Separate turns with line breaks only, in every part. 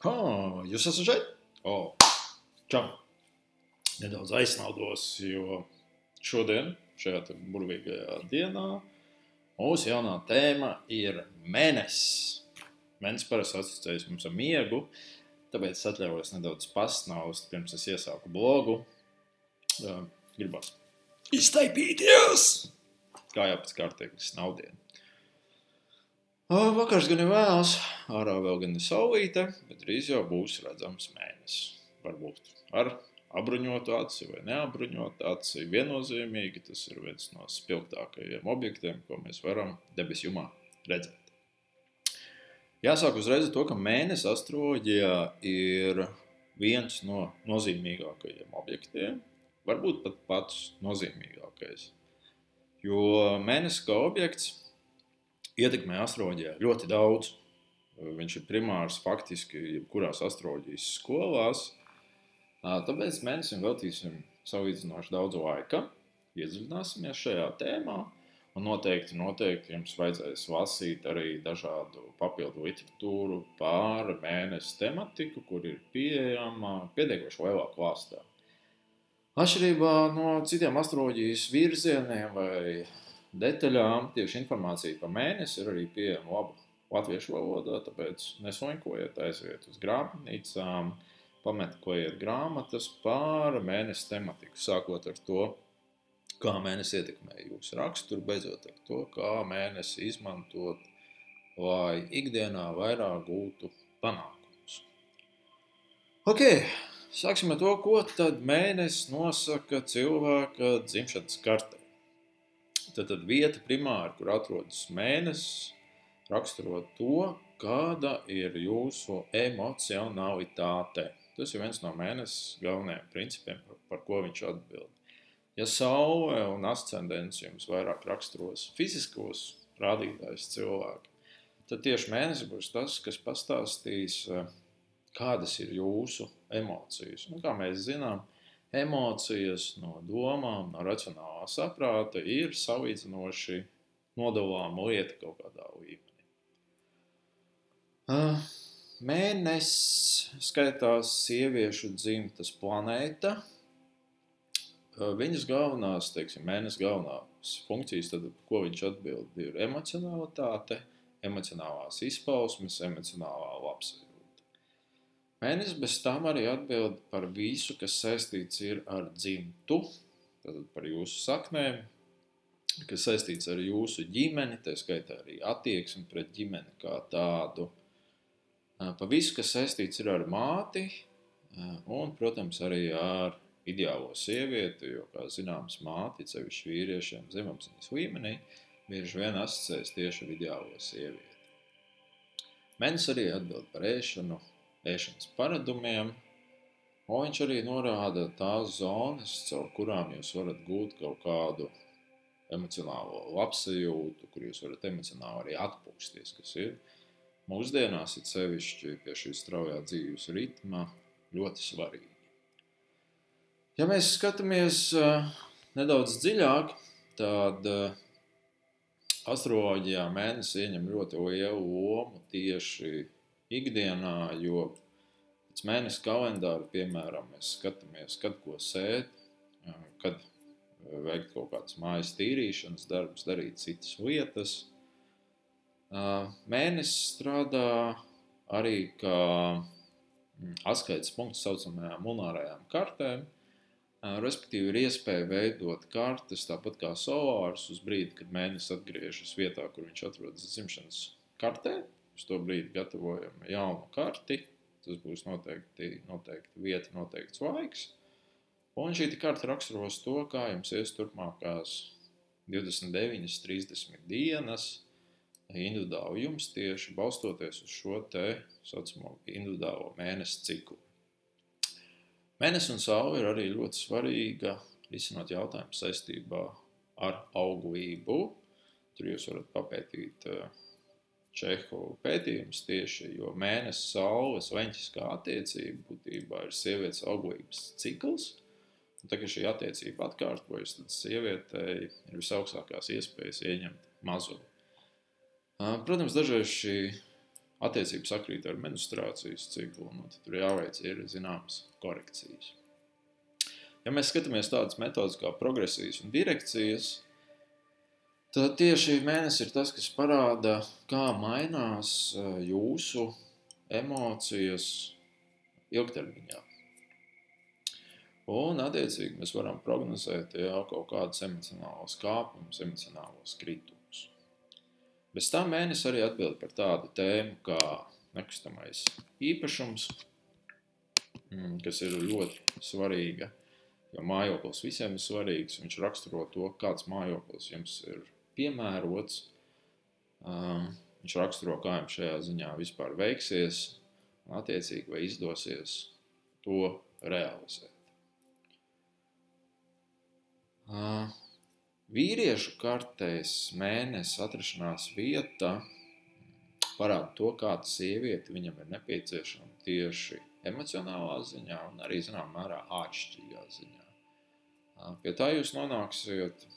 Jūs esat šeit? Čau! Nedaudz aizsnaudos, jo šodien, šajā burvīgajā dienā, mūsu jaunā tēma ir mēnesis. Mēnesis parasti asociējas mums ar miegu, tāpēc es atļaujos nedaudz pasnaust, pirms es iesāku blogu. Gribas iztaipīties! Kā jau pēc kārtīgas snaudienu. Vakars gan ir vēls, ārā vēl gan ir saulīte, bet drīz jau būs redzams mēnesis. Varbūt ar abruņotu aci vai neabruņotu aci. Viennozīmīgi tas ir viens no spilgtākajiem objektiem, ko mēs varam debesjumā redzēt. Jāsāk uzreiz to, ka mēnesis astroloģijā ir viens no nozīmīgākajiem objektiem, varbūt pat pats nozīmīgākais. Jo mēnesis kā objekts ietekmē astroloģijā ļoti daudz. Viņš ir primārs faktiski jebkurās astroloģijas skolās. Tāpēc mēnesim veltīsim salīdzinoši daudz laika. Iedziļināsimies šajā tēmā. Un noteikti jums vajadzēs lasīt arī dažādu papildu literatūru par mēnesi tematiku, kur ir pieejama pietiekoši lielā klāstā. Atšķirībā no citiem astroloģijas virzieniem vai detaļām, tieši informācija par mēnesi ir arī pieejama laba latviešu valodā, tāpēc nesoņkojiet, aiziet uz grāmatnīcām, pameklējiet grāmatas par mēnesi tematiku, sākot ar to, kā mēnesi ietekmē jūsu raksturu, beidzot ar to, kā mēnesi izmantot, lai ikdienā vairāk gūtu panākumus. Sāksim ar to, ko tad mēnesis nosaka cilvēka dzimšanas kartē. Tad vieta primāri, kur atrodas mēnesis, raksturo to, kāda ir jūsu emocionalitāte. Tas ir viens no mēnesis galvenajiem principiem, par ko viņš atbild. Ja saule un ascendents jums vairāk raksturos fiziskos rādītājus cilvēki, tad tieši mēnesis būs tas, kas pastāstīs, kādas ir jūsu emocijas. Un, kā mēs zinām, emocijas no domām, no racionālā saprāta ir salīdzinoši nodalāma lieta kaut kādā līmenī. Mēnesis skaitās sieviešu dzimtas planēta. Viņas galvenās, mēnesis galvenās funkcijas, tad, ko viņš atbild, ir emocionalitāte, emocionālās izpausmes, emocionālā labsajūta. Mēnesis bez tam arī atbild par visu, kas saistīts ir ar dzimtu, tātad par jūsu saknēm, kas saistīts ar jūsu ģimeni, tā skaitā arī attieksmi pret ģimeni kā tādu, par visu, kas saistīts ir ar māti un, protams, arī ar ideālo sievieti, jo, kā zināms, māti, sevišķi vīriešiem zemapziņas līmenī, bieži vien asociējas tieši ar ideālo sievieti. Mēnesis arī atbild par ēšanu, ēšanas paradumiem, un viņš arī norāda tās zonas, caur kurām jūs varat gūt kaut kādu emocionālo labsajūtu, kur jūs varat emocionāli arī atpūsties, kas ir mūsdienās ir sevišķi pie šī straujā dzīves ritma ļoti svarīgi. Ja mēs skatāmies nedaudz dziļāk, tad astroloģijā mēnesis ieņem ļoti lielu lomu tieši ikdienā, jo pēc mēnesi kalendāra, piemēram, mēs skatāmies, kad ko sēt, kad veikt kaut kādas mājas tīrīšanas darbus, darīt citas lietas. Mēnesis strādā arī kā atskaites punkts saucamajām lunārajām kartēm, respektīvi ir iespēja veidot kartes tāpat kā solārs uz brīdi, kad mēnesis atgriežas vietā, kur viņš atrodas dzimšanas kartē. Uz to brīdi gatavojam jaunu karti, tas būs noteikti vieta, noteikts laiks. Un šī karta raksturos to, kā jums ies turpmākās 29-30 dienas individuāli jums tieši balstoties uz šo te saucamo individuālo mēnesi ciklu. Mēnesis un saule ir arī ļoti svarīga risinot jautājumu saistībā ar auglību. Tur jūs varat papētīt Čehovu pētījumus tieši, jo mēnesis saules leņķiskā attiecība būtībā ir sievietes auglības cikls. Un tā, ka šī attiecība atkārtojas, tad sievietei ir visaugstākās iespējas ieņemt mazuli. Protams, dažreiz šī attiecība sakrīt ar menstruācijas ciklu, tad tur jāveic ir zināmas korekcijas. Ja mēs skatāmies tādas metodas kā progresijas un direkcijas, tad tieši mēnesis ir tas, kas parāda, kā mainās jūsu emocijas ilgtermiņā. Un, attiecīgi, mēs varam prognozēt jau kaut kādus emocionālos kāpumus, emocionālos kritumus. Bez tā mēnesis arī atbild par tādu tēmu kā nekustamais īpašums, kas ir ļoti svarīga, jo mājoklis visiem ir svarīgs. Viņš raksturo to, kāds mājoklis jums ir piemērots. Viņš raksturo, kā jums šajā ziņā vispār veiksies, un attiecīgi, vai izdosies to realizēt. Vīriešu kartēs mēnesis atrašanās vieta parāda to, kāda sieviete viņam ir nepieciešama tieši emocionālā ziņā un arī, zinām, mērā āršķirīgā ziņā. Pie tā jūs nonāksiet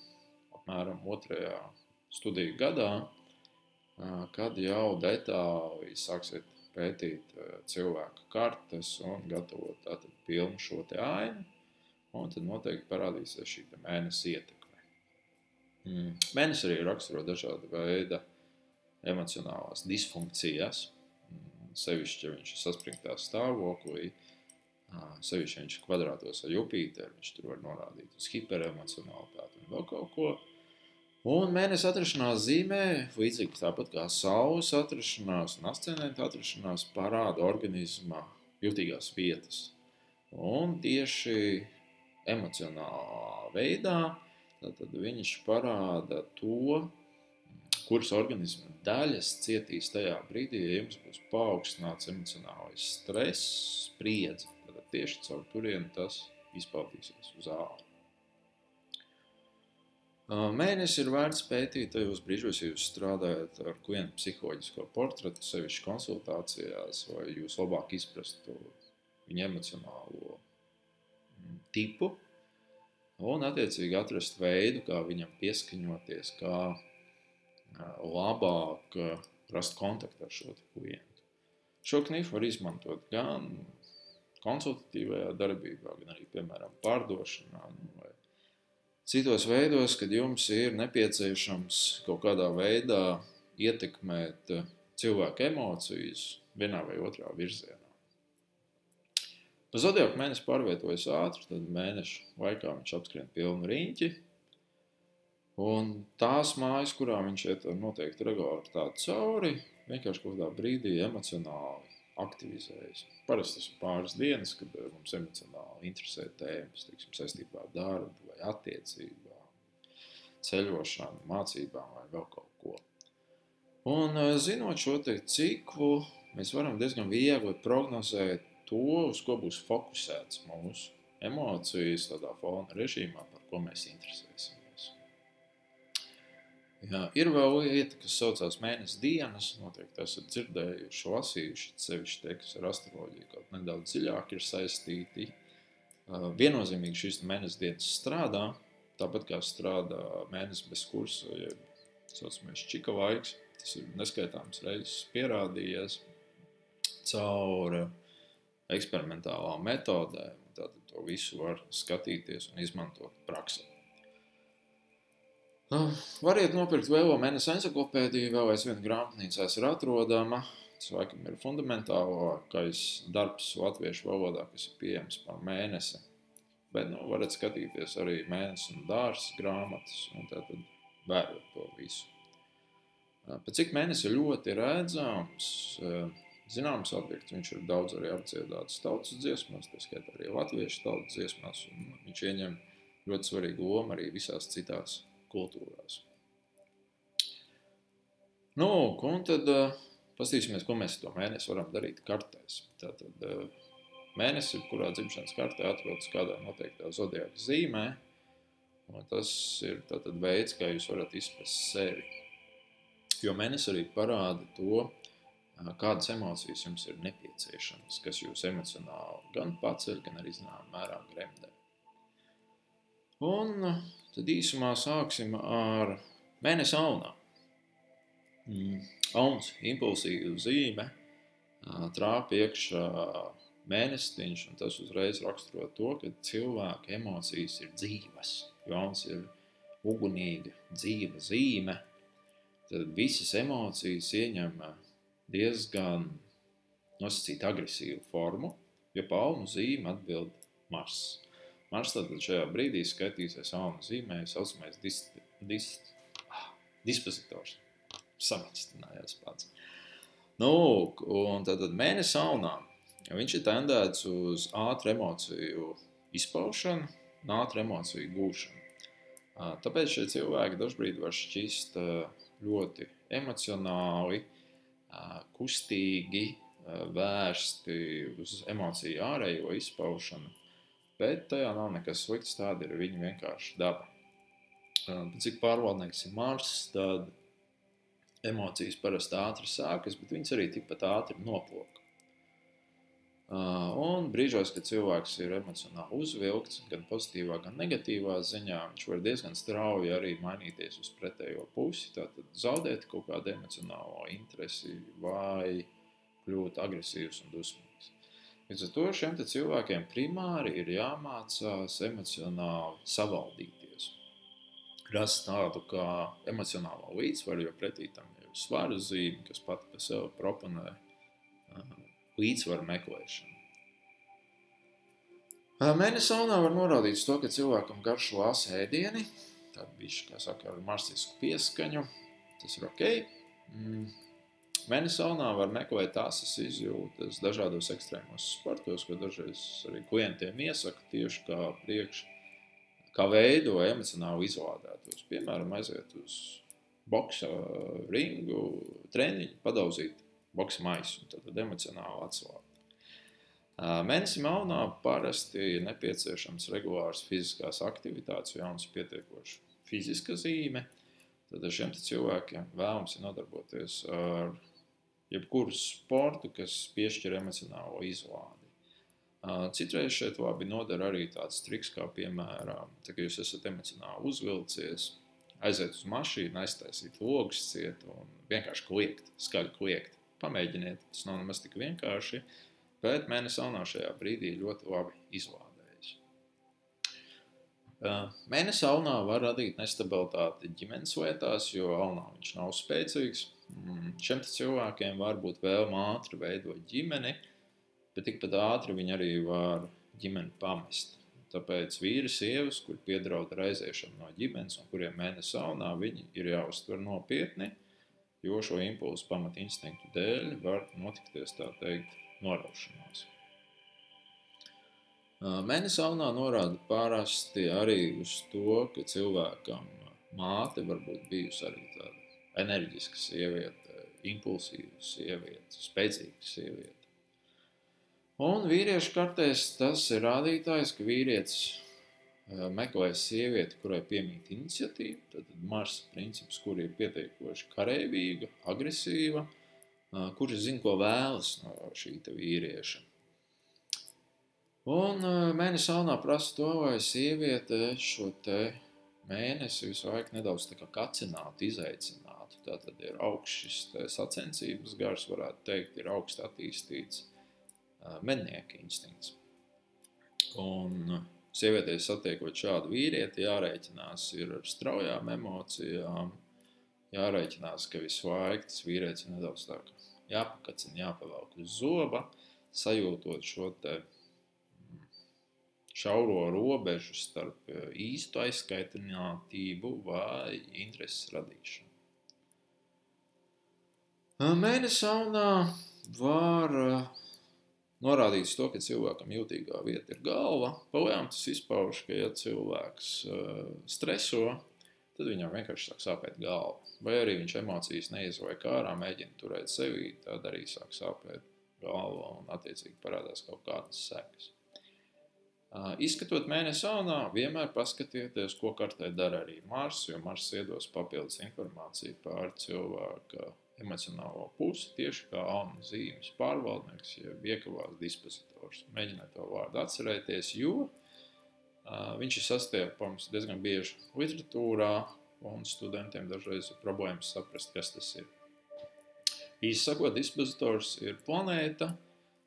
apmēram 2. studiju gadā, kad jau detāli sāksiet pētīt cilvēka kartes un gatavot tātad pilnu šo te ainu, un tad noteikti parādīsies šī mēnesis ietekme. Mēnesis arī raksturo dažāda veida emocionālās disfunkcijas, sevišķi, ja viņš ir saspringtā stāvoklī, sevišķi, ja viņš ir kvadrātos ar Jupīteru, viņš tur var norādīt uz hiperemocionalitāti un vēl kaut ko. Un mēnesis atrašanās zīmē, līdzīgi tāpat kā saules atrašanās un ascendenta atrašanās, parāda organismā jutīgās vietas. Un tieši emocionālā veidā tad viņš parāda to, kuras organisma daļas cietīs tajā brīdī, ja jums būs paaugstināts emocionālais stress, spriedze. Tad tieši caur turienu tas izpaudīsies uz āru. Mēnesis ir vērts pētīt tajos brīžos, ja jūs strādājat ar klientu psiholoģisko portretu, sevišķi konsultācijās, vai jūs labāk izprastu viņa emocionālo tipu, un attiecīgi atrast veidu, kā viņam pieskaņoties, kā labāk rast kontaktu ar šo klientu. Šo knifu var izmantot gan konsultatīvajā darbībā, gan arī, piemēram, pārdošanā, vai citos veidos, kad jums ir nepieciešams kaut kādā veidā ietekmēt cilvēku emocijas vienā vai otrā virzienā. Pa zodiaku mēnesis pārvietojas ātri, tad mēneša laikā viņš apskrien pilnu riņķi, un tās mājas, kurā viņš iet noteikti regulāri cauri, vienkārši kaut kādā brīdī emocionāli aktivizējas. Parasti tas ir pāris dienas, kad mums emocionāli interesē tēmas, teiksim, saistībā ar darbu vai attiecībām, ceļošanu, mācībām vai vēl kaut ko. Un zinot šo te ciklu, mēs varam diezgan viegli prognozēt to, uz ko būs fokusēts mūsu emocijas tādā fona režīmā, par ko mēs interesēsimies. Jā, ir vēl lieta, kas saucās mēnesis dienas, noteikti esat dzirdējuši, lasījuši, sevišķi tie, kas ar astroloģiju kaut nedaudz dziļāk ir saistīti. Viennozīmīgi šīs mēnesis dienas strādā, tāpat kā strādā mēnesis bez kursa, ja saucamies čika laiks, tas ir neskaitāms reizes pierādījies caur eksperimentālām metodēm, tātad to visu var skatīties un izmantot praksē. Variet nopirkt Vēlo mēnesis encyklopēdiju, vēl aizvien grāmatnīcās ir atrodama. Tas laikam ir fundamentālākais darbs latviešu valodā, kas ir pieejams par mēnesi. Bet varat skatīties arī mēnesis un dārs grāmatas un tātad vērot to visu. Pēc cik mēnesis ir ļoti redzams, zināms objekts, viņš ir daudz arī apdziedāts tautas dziesmās, tā skaitā arī latviešu tautas dziesmās, un viņš ieņem ļoti svarīgu lomu arī visās citās kultūrās. Un tad paskatīsimies, ko mēs to mēnesi varam darīt kartēs. Tātad mēnesis, kurā dzimšanas kartē atrodas kādā noteiktā zodiaka zīmē, un tas ir tātad veids, kā jūs varat izprast sevi. Jo mēnesis arī parāda to, kādas emocijas jums ir nepieciešamas, kas jūs emocionāli gan paceļ, gan arī zinām mērā gremdē. Un tad īsumā sāksim ar mēnesi aunā. Auns impulsīva zīme trāpa iekšā mēnestiņš, un tas uzreiz raksturo to, ka cilvēka emocijas ir dzīvas. Jo Auns ir ugunīga, dzīva zīme, tad visas emocijas ieņem diezgan nosacīt agresīvu formu, jo pa Aunu zīmi atbild Mars. Mars tātad šajā brīdī skaitīsies Aunu zīmē saucamais dispozitors. Samikstinājās pats. Un tātad mēnesi Aunā, viņš ir tendēts uz ātru emociju izpaušanu un ātru emociju gūšanu. Tāpēc šie cilvēki dažbrīd var šķist ļoti emocionāli, kustīgi, vērsti uz emociju ārējo izpaušanu, bet tajā nav nekas slikts, tāda ir viņa vienkārši daba. Cik pārvaldnieks ir Mars, tad emocijas parasti ātri sākas, bet viņas arī tikpat ātri noplok. Un brīžos, kad cilvēks ir emocionāli uzvilkts, gan pozitīvā, gan negatīvā ziņā, viņš var diezgan strauji arī mainīties uz pretējo pusi, tātad zaudēt kaut kādu emocionālo interesi vai kļūt agresīvs un dusmīgs. Līdz ar to šiem cilvēkiem primāri ir jāmācās emocionāli savaldīties. Rast tādu kā emocionālo līdzsvaru, jo pretī tam ir svaru zīme, kas pati pa sevi proponē līdzsvaru meklēšanu. Mēnesi Aunā var norādīt to, ka cilvēkam garšo asi ēdieni, tāda bišķi, kā saka, ar marsisku pieskaņu, tas ir ok. Mēnesi Aunā var meklēt asas izjūtas dažādos ekstrēmos sportos, ko dažreiz arī klientiem iesaka tieši kā veido emocionāli izlādētos. Piemēram, aiziet uz boksa ringu, treniņu, padauzīt boksa maisu un tad emocionāli atslābt. Mēnesim Aunā parasti ir nepieciešams regulārs fiziskās aktivitātes, jo Auns pietiekoši fiziska zīme. Tad šiem cilvēkiem vēlams ir nodarboties ar jebkuru sportu, kas piešķir emocionālo izlādi. Citreiz šeit labi nodara arī tāds triks, kā piemēram, tā, ka jūs esat emocionāli uzvilcies, aiziet uz mašīnu, aiztaisīt logus ciet un vienkārši kliegt, skaļi kliegt. Pamēģiniet, tas nav nemaz tik vienkārši, bet mēnesi Aunā šajā brīdī ļoti labi izlādējas. Mēnesi Aunā var radīt nestabilitāti ģimenes lietās, jo Aunā viņš nav spēcīgs. Šiem cilvēkiem var būt vēlme ātri veidot ģimeni, bet tikpat ātri viņi arī var ģimeni pamest. Tāpēc vīri, sievas, kur piedraud raizēšanu no ģimenes un kuriem mēnesi Aunā, viņi ir jāuztver nopietni, jo šo impulsu pamata instinktu dēļ var notikties, tā teikt, noraušanās. Mēnesi Aunā norāda parasti arī uz to, ka cilvēkam māte varbūt bijusi arī tāda enerģiska sieviete, impulsīva sieviete, spēcīga sieviete. Un vīriešu kartēs tas ir rādītājs, ka vīrietis meklēs sievieti, kurai piemīt iniciatīva, tad Marsa princips, kur ir pieteikoši kareivīga, agresīva, kuri zina, ko vēlas no šī vīrieša. Un mēnesi Aunā prasa to, vai sieviete šo mēnesi visu laiku nedaudz tā kā kacinātu, izaicinātu. Tātad ir augsts šis sacensības gars, varētu teikt, ir augsts attīstīts mednieka instinkts. Un sievietei satiekot šādu vīrieti, jārēķinās ir ar straujām emocijām, jārēķinās, ka visu laiku tas vīrietis ir nedaudz tā kā jāpakacina, jāpavelk uz zoba, sajūtot šo te šauro robežu starp īstu aizskaitinātību vai intereses radīšanu. Mēnesi Aunā var norādīts to, ka cilvēkam jūtīgā vieta ir galva. Palējām tas izpauž, ka ja cilvēks streso, tad viņam vienkārši sāk sāpēt galva. Vai arī viņš emocijas neizvaik ārā, mēģina turēt sevī, tad arī sāk sāpēt galva un attiecīgi parādās kaut kādas sekas. Izskatot mēnesi Aunā, vienmēr paskatieties, ko kartē dara arī Mars, jo Mars iedos papildus informāciju par cilvēka emocionālo pusi, tieši kā Auna zīmes pārvaldnieks, jeb iekavās dispozitors. Mēģiniet to vārdu atcerēties, jo viņš ir sastiepams diezgan bieži literatūrā, un studentiem dažreiz ir problēmas saprast, kas tas ir. Īsakot, dispozitors ir planēta,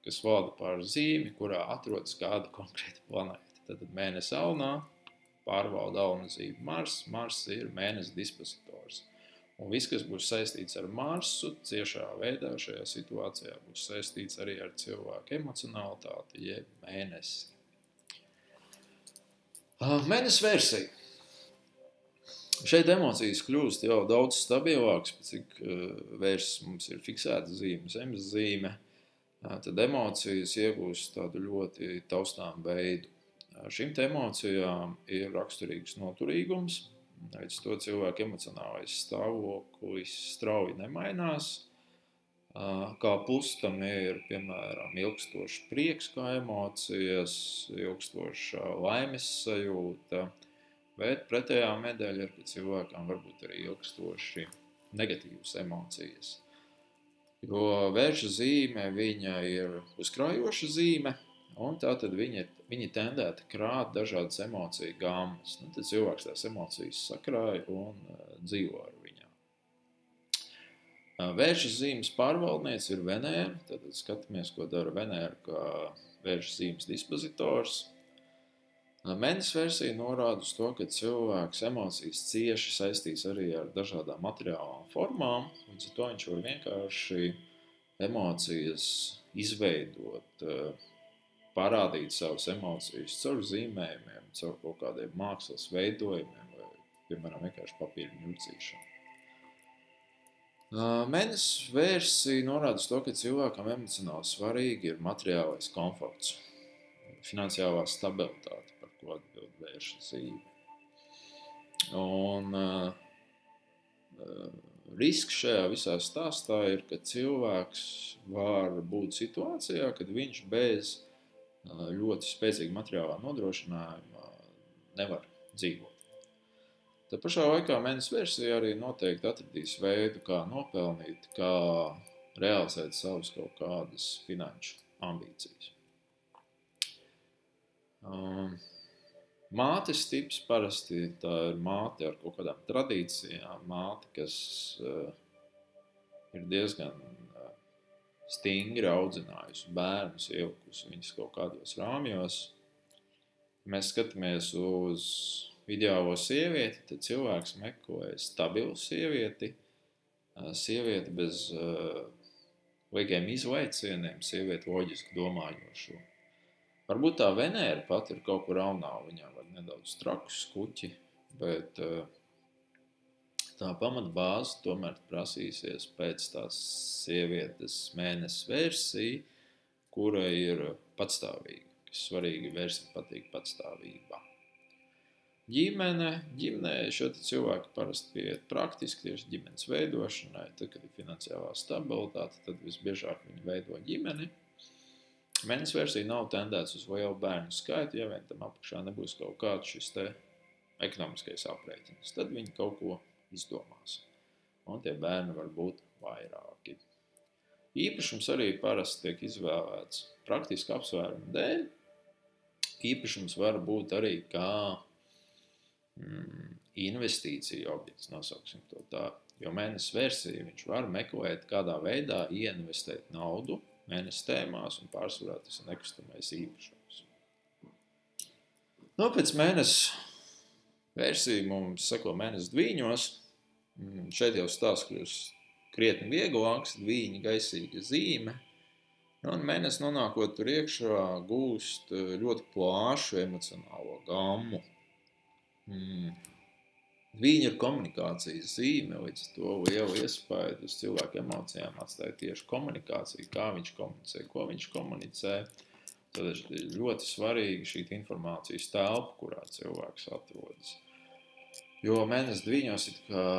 kas valda pār zīmi, kurā atrodas kāda konkrēta planēta. Tad mēnesi alnā pārvalda alna zīmi Mars. Mars ir mēnesi dispozitors. Un viss, kas būs saistīts ar Marsu, ciešā veidā šajā situācijā būs saistīts arī ar cilvēku emocionalitāti, jeb mēnesi. Mēnesi versija. Šeit emocijas kļūst jau daudz stabilākas, cik vērsts mums ir fiksēta zīme, zemes zīme, tad emocijas iegūst tādu ļoti taustām veidu. Šīm emocijām ir raksturīgs noturīgums, līdz to cilvēku emocionālais stāvoklis strauji nemainās. Kā plus tam ir, piemēram, ilgstošs prieks kā emocijas, ilgstoša laimes sajūta, bet pretējā medaļa ir, ka cilvēkam varbūt arī ilgstoši negatīvas emocijas. Jo vērša zīme, viņa ir uzkrājoša zīme, un tātad viņi tendēta krāt dažādas emociju gammas. Tad cilvēks tās emocijas sakrāja un dzīvo ar viņām. Vērša zīmes pārvaldniece ir Venēra, tad skatāmies, ko dara Venēra kā vērša zīmes dispozitors. Mēnesi versija norāda uz to, ka cilvēks emocijas cieši saistīs arī ar dažādām materiālām formām, līdz ar to viņš var vienkārši emocijas izveidot, parādīt savas emocijas caur zīmējumiem, caur kaut kādiem mākslas veidojumiem vai, piemēram, vienkārši papīra ņurcīšanu. Mēnesi versija norāda uz to, ka cilvēkam emocionāli svarīgi ir materiālais komforts, finansiālā stabilitāte, par ko atbild vērša zīme. Un risks šajā visā stāstā ir, ka cilvēks var būt situācijā, kad viņš bez ļoti spēcīga materiālā nodrošinājuma nevar dzīvot. Tā pašā laikā mēnesi versija arī noteikti atradīs veidu, kā nopelnīt, kā realizēt savas kaut kādas finanšu ambīcijas. Mātes tips parasti tā ir māte ar kaut kādām tradīcijām, māte, kas ir diezgan stingri audzinājusi bērnus, ielikusi viņus kaut kādos rāmjos. Ja mēs skatāmies uz ideālo sievieti, tad cilvēks meklē stabilu sievieti, sievieti bez liegiem izlaicieniem, sievieti loģiski domājošu. Varbūt tā Venēra pat ir kaut kur raunā, viņā var nedaudz trakus skuķi, bet tā pamatbāze tomēr prasīsies pēc tās sievietes mēnesi versija, kura ir patstāvīga, kas svarīgi versija patīk patstāvībā. Ģimenē šo cilvēku parasti pieiet praktiski tieši ģimenes veidošanai, tad, kad ir finansiālā stabilitāte, tad visbiežāk viņi veido ģimeni. Mēnesi versija nav tendēts uz lielu bērnu skaitu, ja vien tam apakšā nebūs kaut kāds šis te ekonomiskais aprēķins. Tad viņi kaut ko izdomās. Un tie bērni var būt vairāki. Īpašums arī parasti tiek izvēlēts praktiski apsvērumu dēļ. Īpašums var būt arī kā investīcija objekts, nosauksim to tā. Jo mēnesi versija viņš var meklēt, kādā veidā ieinvestēt naudu mēnesi tēmās, un pārsvarā tas ir nekustamais īpašums. Pēc mēnesi versija mums seko mēnesi dvīņos. Šeit jau stāsts kļūst krietni vieglāks, dvīņi gaisīga zīme. Un mēnesi nonākot tur iekšā gūst ļoti plāšu emocionālo gammu. Dvīņi ir komunikācijas zīme, līdz to lielu iespēju uz cilvēku emocijām atstāja tieši komunikācija, kā viņš komunicē, ko viņš komunicē. Tad ir ļoti svarīgi šī informācijas telpa, kurā cilvēks atrodas. Jo mēnesi dvīņos it kā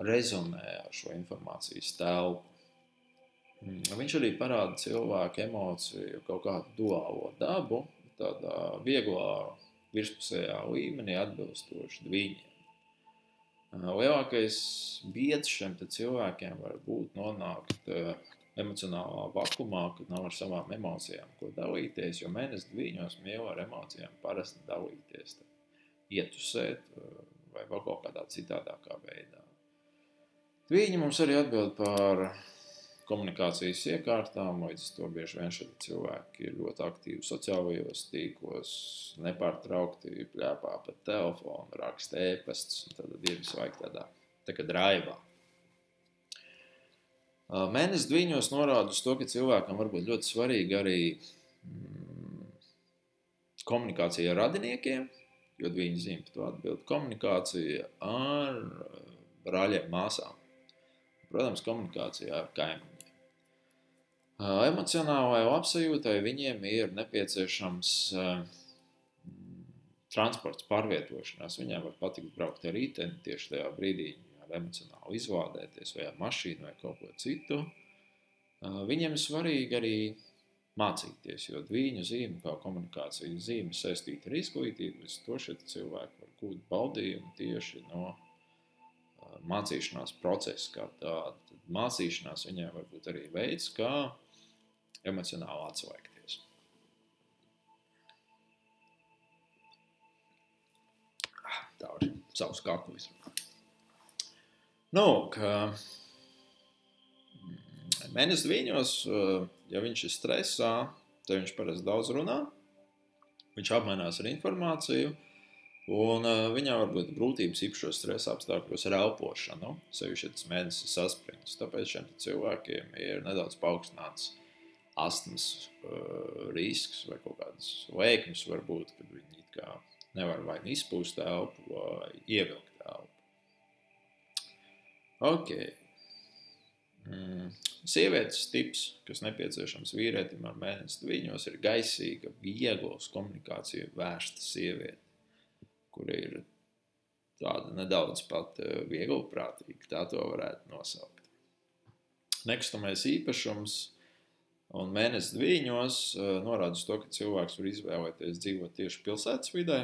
rezonē ar šo informācijas telpu. Viņš arī parāda cilvēku emociju kaut kādu duālo dabu, tādā vieglā virspusējā līmenī atbilstoši dvīņiem. Lielākais biedrs šiem cilvēkiem var būt nonākt emocionālā vakumā, kad nav ar savām emocijām ko dalīties, jo mēnesi dvīņos mīl ar emocijām parasti dalīties, ietusēt vai kaut kādā citādākā veidā. Dvīņi mums arī atbild par komunikācijas iekārtām, līdz to bieži vien šie cilvēki ir ļoti aktīvi sociālajos tīklos, nepārtraukti pļāpā pa telefonu, raksta ēpastus, un tad ir visu laiku tādā tā kā draivā. Mēnesi dviņos norāda uz to, ka cilvēkam var būt ļoti svarīgi arī komunikācija ar radiniekiem, jo dviņu zīme par to atbild, komunikācija ar brāļiem, māsām. Protams, komunikācijā ar kaimiņiem. Emocionālai labsajūtai viņiem ir nepieciešams transports, pārvietošanās. Viņiem var patikt braukt ar riteni tieši tajā brīdī, ar emocionāli izlādēties vai ar mašīnu vai kaut ko citu. Viņiem ir svarīgi arī mācīties, jo dviņu zīme kā komunikācijas zīme saistīta ar izglītību, līdz to šie cilvēki var gūt baudījumu tieši no mācīšanās procesa kā tāda. Mācīšanās viņiem var būt arī veids, kā emocionāli atslēgties. Tā var savus kaklis. Mēnesi dviņos, ja viņš ir stresā, tad viņš parasti daudz runā, viņš apmainās ar informāciju, un viņam var būt grūtības īpašos stresa apstākļos ar elpošanu, sevišķi tas mēnesis saspringts. Tāpēc šiem cilvēkiem ir nedaudz paaugstināts astmas risks vai kaut kādas lēkmes varbūt, kad viņi it kā nevar vai izpūst elpu vai ievilkt elpu. Sievietes tips, kas nepieciešams vīrietim ar mēnesi dviņos, ir gaisīga, viegla uz komunikāciju vērsta sieviete, kur ir tāda nedaudz pat vieglprātīga, tā to varētu nosaukt. Nekustamais īpašums un mēnesi dviņos norāda uz to, ka cilvēks var izvēlēties dzīvot tieši pilsētas vidē,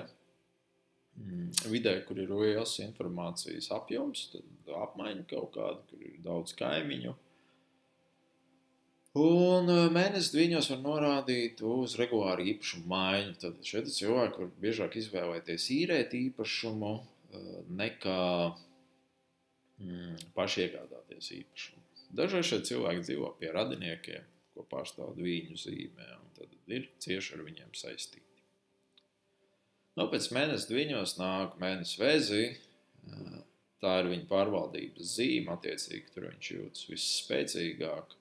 kur ir liels informācijas apjoms, tad apmaiņa kaut kāda, kur ir daudz kaimiņu. Un mēnesi dviņos var norādīt uz regulāru īpašumu maiņu. Tad šeit cilvēki var biežāk izvēlēties īrēt īpašumu nekā paši iegādāties īpašumu. Dažreiz šeit cilvēki dzīvo pie radiniekiem, ko pārstāv dviņu zīmē, un tad ir cieši ar viņiem saistīti. Pēc mēnesi dviņos nāk mēnesi Vēzī, tā ir viņa pārvaldības zīme, attiecīgi tur viņš jūtas visspēcīgāk.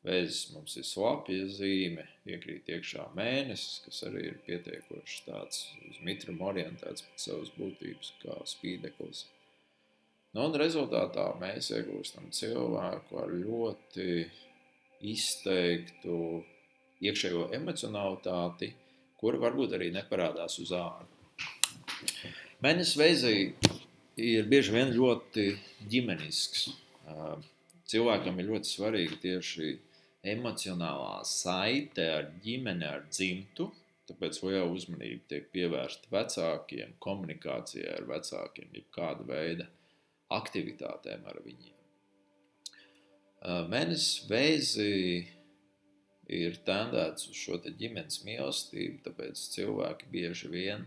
Vēzis mums ir slapja zīme, iekrīt iekšā mēnesis, kas arī ir pietiekoši tāds uz mitrumu orientēts pēc savas būtības kā spīdeklis. Un rezultātā mēs iegūstam cilvēku ar ļoti izteiktu iekšējo emocionalitāti, kura varbūt arī neparādās uz āru. Mēnesis Vēzī ir bieži vien ļoti ģimenisks. Cilvēkam ir ļoti svarīgi tieši emocionālā saite ar ģimeni, ar dzimtu, tāpēc liela uzmanība tiek pievērsta vecākiem, komunikācijai ar vecākiem, jebkāda veida aktivitātēm ar viņiem. Mēnesis Vēzī ir tendēts uz šo te ģimenes mīlestību, tāpēc cilvēki bieži vien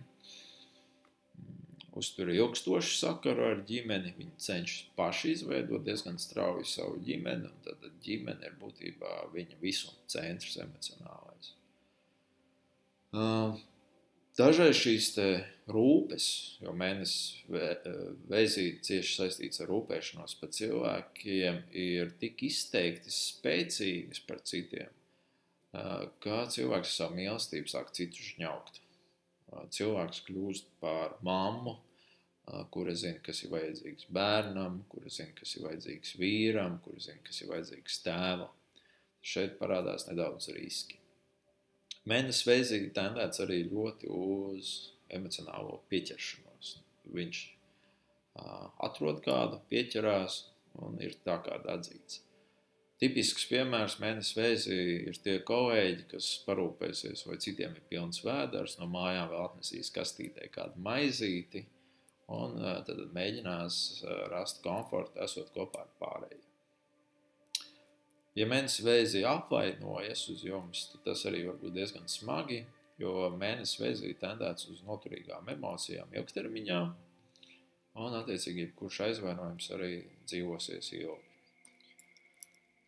uztur ilgstošu sakaru ar ģimeni, viņi cenšas paši izveidot diezgan strauji savu ģimeni, un tad ģimene ir būtībā viņa visuma centrs emocionālais. Dažreiz šīs te rūpes, jo mēnesis Vēzī cieši saistīts ar rūpēšanos par cilvēkiem, ir tik izteikti spēcīgas par citiem, kā cilvēks savu mīlestību sāk citu žņaukt. Cilvēks kļūst par mammu, kura zina, kas ir vajadzīgs bērnam, kura zina, kas ir vajadzīgs vīram, kura zina, kas ir vajadzīgs tēvam. Šeit parādās nedaudz riski. Mēnesis Vēzī tendēts arī ļoti uz emocionālo pieķeršanos. Viņš atrod kādu, pieķerās un ir tā kā atzīts. Tipisks piemērs mēnesis Vēzī ir tie kolēģi, kas parūpēsies, vai citiem ir pilns vēders, no mājām vēl atnesīs kastītē kādu maizīti, un tad mēģinās rast komfortu, esot kopā ar pārējiem. Ja mēnesis Vēzī apvainojas uz jums, tad tas arī var būt diezgan smagi, jo mēnesis Vēzī tendēts uz noturīgām emocijām ilgtermiņā, un attiecīgi kurš aizvainojums arī dzīvosies ilgi.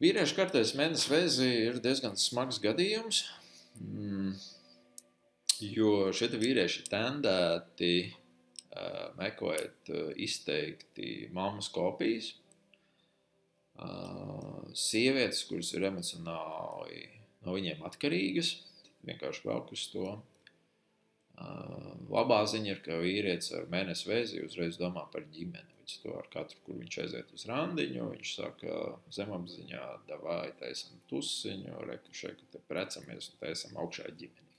Vīriešu kartais mēnesis vēzī ir diezgan smags gadījums, jo šie vīrieši tendēti meklēt izteikti mammas kopijas, sievietes, kuras ir emocionāli no viņiem atkarīgas, vienkārši velk uz to. Labā ziņa ir, ka vīrietis ar mēnesi vēzi uzreiz domā par ģimeni. Viņš to ar katru, kur viņš aiziet uz randiņu, viņš saka zemapziņā, davai, taisam tusiņu, reku šeiku te precamies un taisam augšā ģimeni.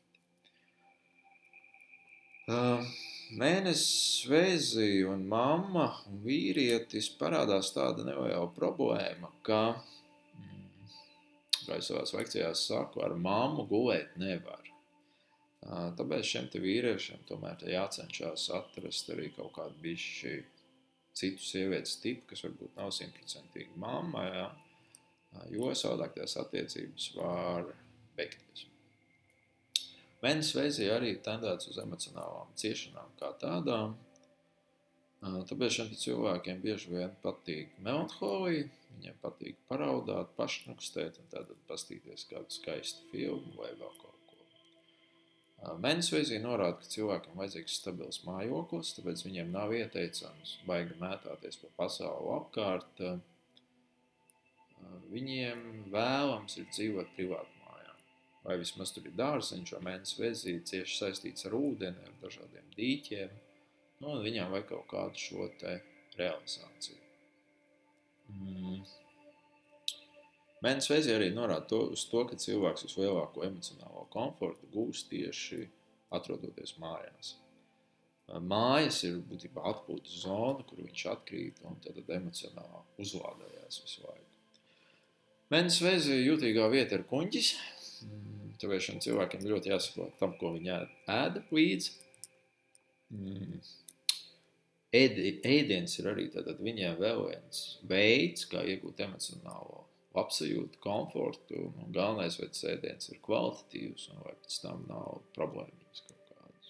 Mēnesis vēzi un mamma un vīrietis parādās tāda neliela problēma, ka, kā es savās lekcijās saku, ar mammu gulēt nevar. Tāpēc šiem te vīriešiem tomēr jācenšas atrast arī kaut kādu bišķi citu sievietes tipu, kas varbūt nav 100% mamma, jā, jo savādāk tās attiecības var beigties. Mēnesis vēzī arī tendēts uz emocionālām ciešanām kā tādām, tāpēc šiem cilvēkiem bieži vien patīk melanholija, viņiem patīk paraudāt, pašnukstēt un tātad pastīties kādu skaistu filmu vai vēl kaut ko. Mēnesis vēzī norāda, ka cilvēkam vajadzīgs stabils mājoklis, tāpēc viņiem nav ieteicams baigi mētāties pa pasauli apkārt. Viņiem vēlams ir dzīvot privāti mājā. Vai vismaz tur ir dārziņš, jo mēnesis vēzī cieši saistīts ar ūdeni, ar dažādiem dīķiem. Un viņām vajag kaut kādu šo te realizāciju. Mēnesis vēzī arī norāda uz to, ka cilvēks vislielāko emocionālo komfortu gūst tieši atrodoties mājās. Mājas ir būtībā atpūtas zona, kur viņš atkrīt un tad emocionāli uzlādējās visu laiku. Mēnesis vēzī jūtīgā vieta ir kuņģis, tāpēc šiem cilvēkiem ļoti jāsaprot tam, ko viņi ēda līdzi. Ēdiens ir arī tātad viņiem vēl viens veids, kā iegūt emocionālo labsajūtu, komfortu, un galvenais, vai tas ēdiens ir kvalitatīvs, un vai pēc tam nav problēmas kaut kādas.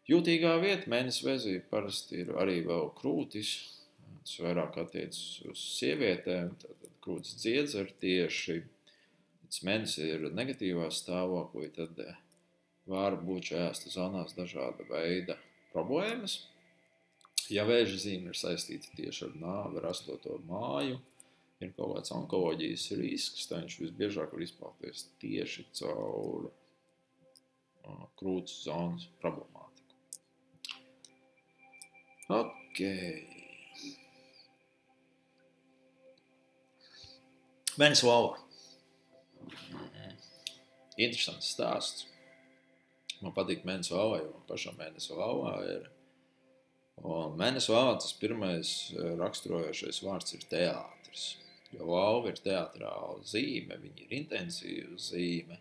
Jūtīgā vieta mēnesis vēzī parasti ir arī vēl krūtis, tas vairāk attiecas uz sievietēm, tātad krūtis dziedzera tieši, pēc mēnesis ir negatīvā stāvoklī, tad var būt šajās zonās dažāda veida problēmas. Ja vēža zīme ir saistīta tieši ar nāvi, ar 8. māju, ir kaut kāds onkoloģijas risks, tad viņš visbiežāk var izpausties tieši caur krūts zonas problemātiku. Ok. Mēnesis lauvā. Interesants stāsts. Man patīk mēnesis lauvā, jo man pašam mēnesis lauvā ir. Un mēnesis lauvā tas pirmais raksturojošais vārds ir teātris. Jo lauva ir teatrāla zīme, viņa ir intensīva zīme.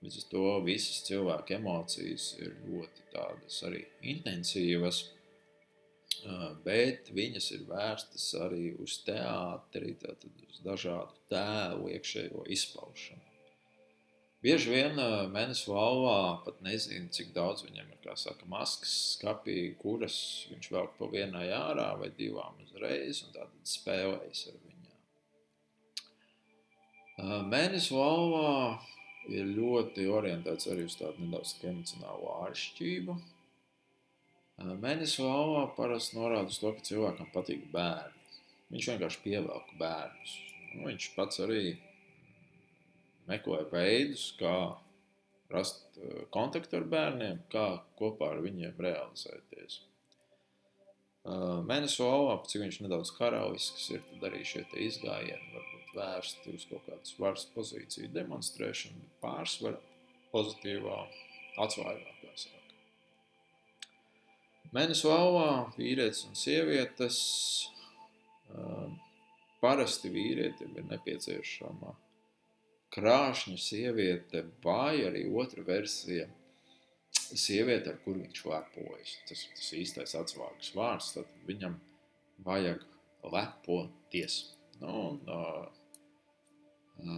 Līdz ar to visas cilvēka emocijas ir ļoti tādas arī intensīvas, bet viņas ir vērstas arī uz teātri, tātad uz dažādu tēlu iekšējo izpaušanu. Bieži vien mēnesis lauvā pat nezina, cik daudz viņam ir, kā saka, maskas skapī, kuras viņš velk pa vienai ārā vai divām uzreiz, un tātad spēlējas ar viņu. Mēnesis lauvā ir ļoti orientēts arī uz tādu nedaudz emocionālo āršķību. Mēnesis lauvā parasti norāda uz to, ka cilvēkam patīk bērni. Viņš vienkārši pievelk bērnus. Viņš pats arī meklē veidus, kā rast kontaktu ar bērniem, kā kopā ar viņiem realizēties. Mēnesis lauvā, cik viņš nedaudz karalisks ir, tad arī šie te izgājieni varbūt vērsti uz kaut kādas varas pozīciju demonstrēšanu, bet pārsvara pozitīvā atsvairā, kā saka. Mēnesis lauvā vīrietis un sievietes, parasti vīrietim ir nepieciešama krāšņa sieviete vai arī otra versija sieviete, ar kuru viņš lepojas. Tas īstais atsvārgas vārds, tad viņam vajag lepoties.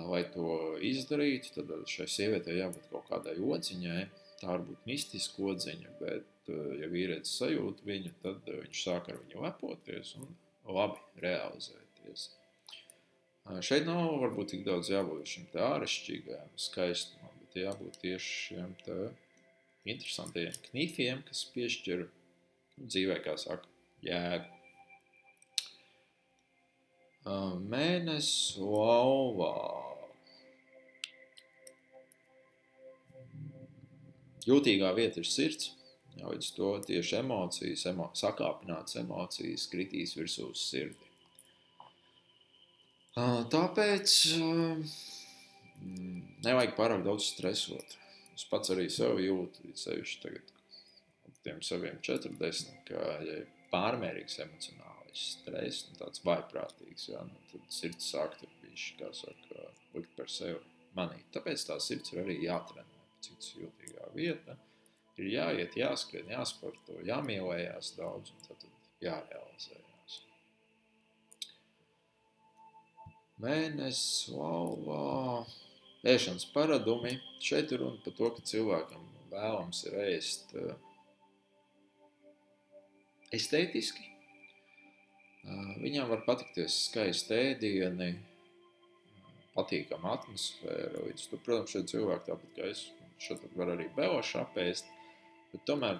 Lai to izdarītu, tad šai sievietei jābūt kaut kādai odziņai, tā var būt mistiska odziņa, bet ja vīrietis sajūt viņu, tad viņš sāk ar viņu lepoties un labi realizēties. Šeit nav varbūt tik daudz jābūt šim te āršķirīgajam skaistumam, bet jābūt tieši šiem te interesantiem knifiem, kas piešķir dzīvē, kā saka, jēgu. Mēnesis lauvā. Jūtīgā vieta ir sirds, jau līdz to tieši emocijas, sakāpinātas emocijas kritīs virsū uz sirdi. Tāpēc nevajag pārāk daudz stresot. Es pats arī sev jūtu, sevišķi tagad ap tiem saviem 40, ka ja pārmērīgs emocionālais stress, tāds vaiprātīgs, ja, tad sirds sāk tur bišķi, kā saka, likt par sevi manīt. Tāpēc tā sirds ir arī jātrenē. Cits jūtīgā vieta, ir jāiet, jāskrien, jāsporto, jāmīlējās daudz un tad jārealizējās. Mēnesis lauvā. Ēšanas paradumi. Šeit ir runa par to, ka cilvēkam vēlams ir ēst estētiski. Viņam var patikties skaisti ēdieni, patīkama atmosfēra. Līdz to, protams, šeit cilvēki tāpat kā es, šeit var arī bēlaši apēst, bet tomēr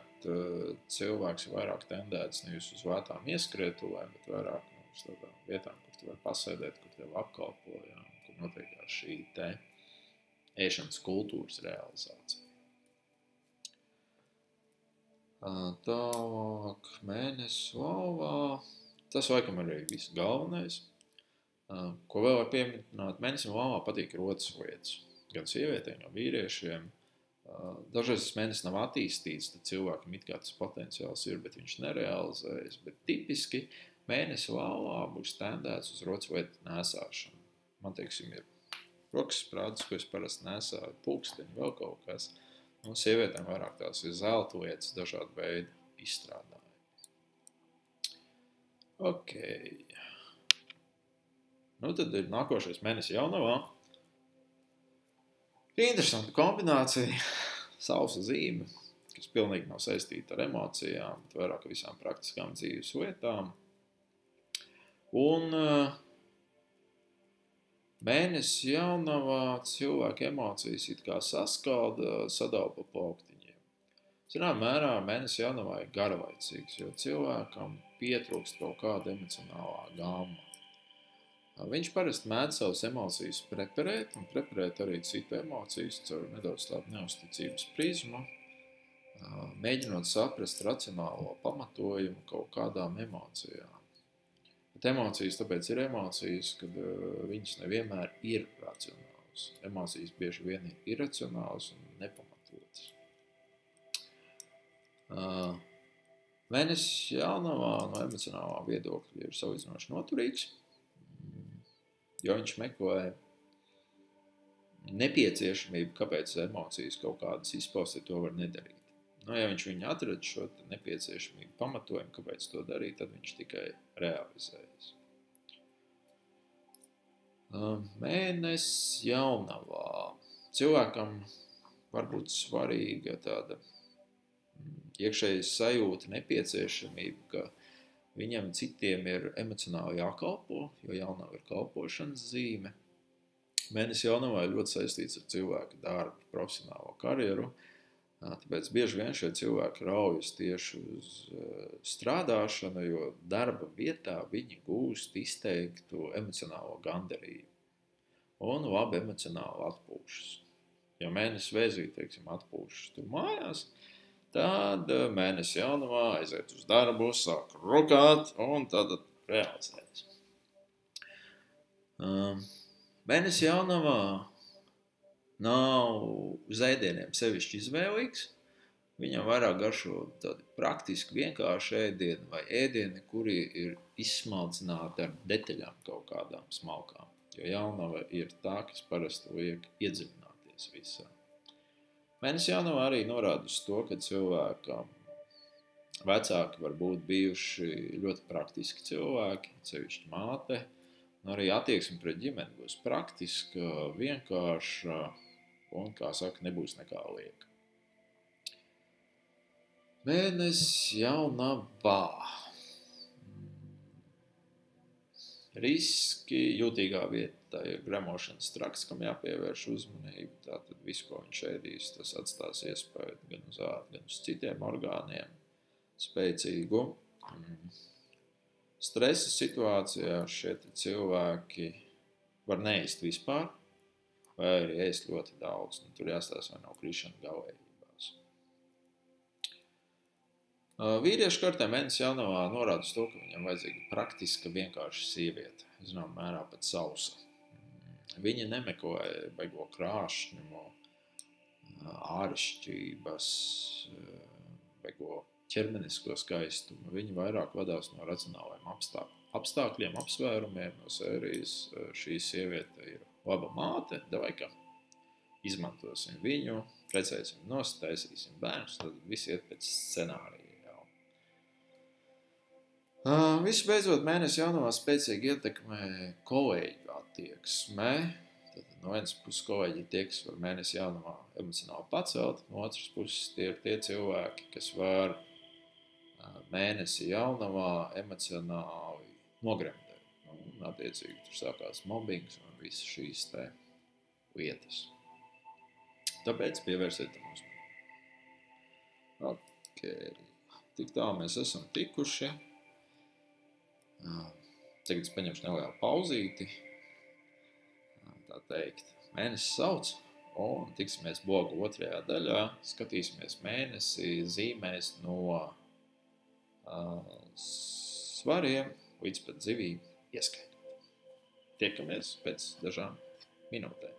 cilvēks ir vairāk tendēts nevis uz vētām ieskrietulēm, bet vairāk uz tādām vietām, kur tu var pasēdēt, kur tev apkalpo, jā, kur notiekās šī te ēšanas kultūras realizācija. Tālāk, mēnesis lauvā. Tas laikam arī viss galvenais. Ko vēl var pieminēt, mēnesim lauvā patīk rotas lietas. Gan sievietēm, gan vīriešiem. Dažreiz tas mēnesis nav attīstīts, tad cilvēkam it kā tas potenciāls ir, bet viņš nerealizējas. Bet tipiski mēnesi lauvā būs tendēts uz rotas lietu nesāšanu. Man, teiksim, ir rokas sprādes, ko es parasti nesāju, pulksteņi, vēl kaut kas. Un sievietēm vairāk tās ir zelta lietas, dažādi veidi izstrādājumi. Ok. Nu, tad ir nākošais mēnesis jaunavā. Interesanta kombinācija, sausa zīme, kas pilnīgi nav saistīta ar emocijām, bet vairāk ar visām praktiskām dzīves lietām. Un mēnesis jaunavā cilvēka emocijas it kā saskalda, sadala pa plauktiņiem. Zinām mērā mēnesis jaunavā ir garlaicīgs, jo cilvēkam pietrūkst kaut kāda emocionālā gamma. Viņš parasti mēdz savas emocijas preparēt un preparēt arī citu emocijas caur nedaudz tādu neusticības prizmu, mēģinot saprast racionālo pamatojumu kaut kādām emocijām. Bet emocijas tāpēc ir emocijas, kad viņas nevienmēr ir racionālas. Emocijas bieži vien ir iracionālas un nepamatotas. Mēnesis jaunavā no emocionālā viedokļa ir salīdzinoši noturīgs, jo viņš meklē nepieciešamību, kāpēc emocijas kaut kādas izpaust, to var nedarīt. Nu, ja viņš viņu atrada šo nepieciešamību pamatojumu, kāpēc to darīt, tad viņš tikai realizējas. Mēnesis jaunavā. Cilvēkam var būt svarīga tāda iekšēja sajūta, nepieciešamība, ka viņam citiem ir emocionāli jākalpo, jo jaunava ir kalpošanas zīme. Mēnesis jaunavā ir ļoti saistīts ar cilvēku darbu, profesionālo karjeru, tāpēc bieži vien šie cilvēki raujas tieši uz strādāšanu, jo darba vietā viņi gūst izteiktu emocionālo gandarību un labi emocionāli atpūšas. Ja mēnesis vēzī, teiksim, atpūšas tur mājās, tad mēnesis jaunavā aiziet uz darbu, sāk rukāt un tad realizējas. Mēnesis jaunavā nav uz ēdieniem sevišķi izvēlīgs. Viņam vairāk garšo tādi praktiski vienkārši ēdieni vai ēdieni, kuri ir izsmalcināti ar detaļām kaut kādām smalkām. Jo jaunava ir tā, kas parasti liek iedziļināties visā. Mēnesis jaunavā arī norāda uz to, ka cilvēkam vecāki var būt bijuši ļoti praktiski cilvēki, sevišķi māte, un arī attieksme pret ģimeni būs praktiska, vienkārša un, kā saka, nebūs nekā lieka. Mēnesis jaunavā. riski, jūtīgā vieta ir gremošanas trakts, kam jāpievērš uzmanība. Tātad visu, ko viņš ēdīs, tas atstās iespēju gan uz ādu, gan uz citiem orgāniem spēcīgu. Stresa situācijā šie cilvēki var neēst vispār, vai arī ēst ļoti daudz. Tur jāstās vai nav krišana gaujībās. Vīriešu kartē mēnesis jaunavā norāda uz to, ka viņam vajadzīga praktiska, vienkārša sieviete. Zinām, mērā pat sausa. Viņa nemeklē baigo krāšņumu, āršķirības, baigo ķermenisko skaistumu. Viņi vairāk vadās no racionālajiem apstākļiem, apsvērumiem. No sērijas šī sieviete ir laba māte, davai kā izmantosim viņu, precēsim nost, taisīsim bērnus, tad viss iet pēc scenārija. Visu beidzot mēnesi jaunavā spēcīgi ietekmē kolēģu attieksmē. Tad no vienas puses kolēģi tie, kas var mēnesi jaunavā emocionāli pacelt, no otras puses tie ir tie cilvēki, kas var mēnesi jaunavā emocionāli nogremdēt. Un attiecīgi tur sākās mobbings un visas šīs te lietas. Tāpēc pievērsiet tam uzmanību. Ok. Tik tā mēs esam tikuši. Tagad es paņemšu nelielu pauzīti. Tā teikt, mēnesis sauc. Un tiksimies blogu otrajā daļā. Skatīsimies mēnesi zīmēs no svariem līdz pat zivīm ieskaitot. Tiekamies pēc dažām minūtēm.